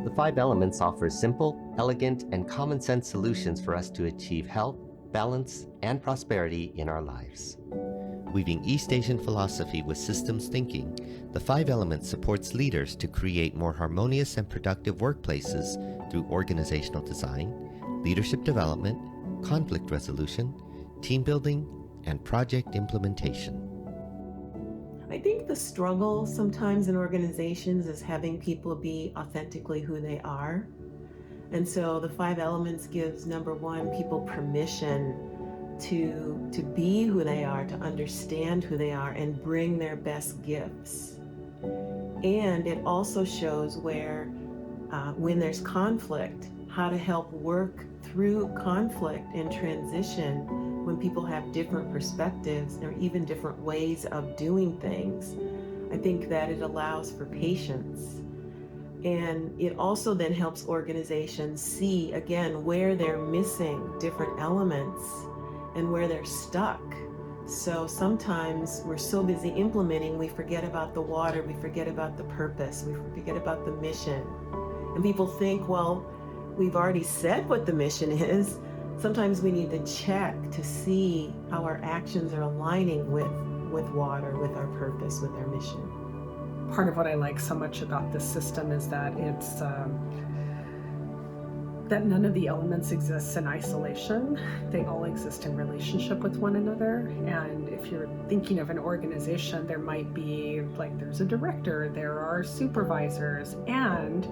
The Five Elements offers simple, elegant, and common sense solutions for us to achieve health, balance, and prosperity in our lives. Weaving East Asian philosophy with systems thinking, the Five Elements supports leaders to create more harmonious and productive workplaces through organizational design, leadership development, conflict resolution, team building, and project implementation. I think the struggle sometimes in organizations is having people be authentically who they are. And so the Five Elements gives, number one, people permission to be who they are, to understand who they are, and bring their best gifts. And it also shows where, when there's conflict, how to help work through conflict and transition when people have different perspectives or even different ways of doing things. I think that it allows for patience. And it also then helps organizations see, again, where they're missing different elements and where they're stuck. So sometimes we're so busy implementing, we forget about the water, we forget about the purpose, we forget about the mission. And people think, well, we've already said what the mission is. Sometimes we need to check to see how our actions are aligning with water, with our purpose, with our mission. Part of what I like so much about this system is that it's that none of the elements exist in isolation. They all exist in relationship with one another. And if you're thinking of an organization, there might be, like, there's a director, there are supervisors, and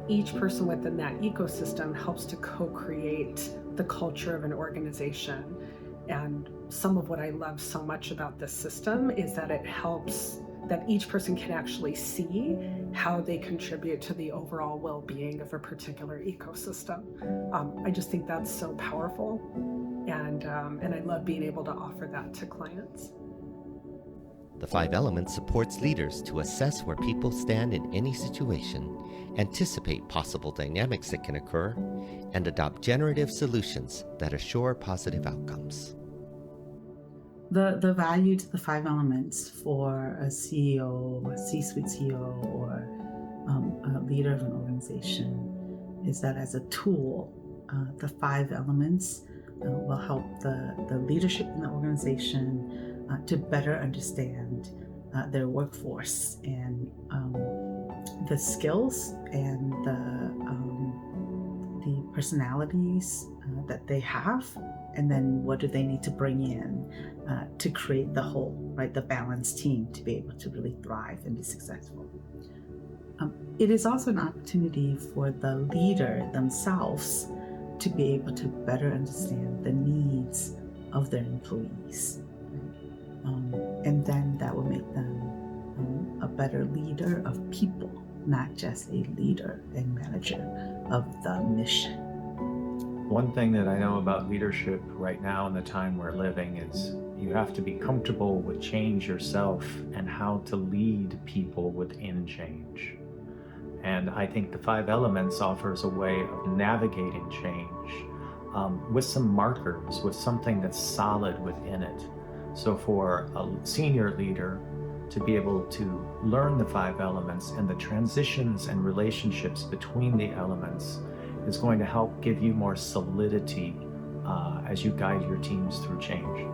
each person within that ecosystem helps to co-create the culture of an organization. And some of what I love so much about this system is that it helps that each person can actually see how they contribute to the overall well-being of a particular ecosystem. I just think that's so powerful, and I love being able to offer that to clients. The Five Elements supports leaders to assess where people stand in any situation, anticipate possible dynamics that can occur, and adopt generative solutions that assure positive outcomes. The value to the Five Elements for a CEO, a C-suite CEO, or a leader of an organization is that as a tool, the Five Elements will help the leadership in the organization to better understand their workforce and the skills and the personalities that they have, and then what do they need to bring in to create the whole, right, the balanced team to be able to really thrive and be successful. It is also an opportunity for the leader themselves to be able to better understand the needs of their employees. And then that will make them a better leader of people, not just a leader and manager of the mission. One thing that I know about leadership right now in the time we're living is you have to be comfortable with change yourself and how to lead people within change. And I think the Five Elements offers a way of navigating change with some markers, with something that's solid within it. So for a senior leader to be able to learn the Five Elements and the transitions and relationships between the elements is going to help give you more solidity as you guide your teams through change.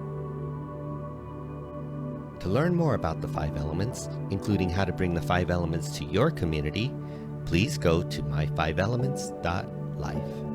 To learn more about the Five Elements, including how to bring the Five Elements to your community, please go to myfiveelements.life.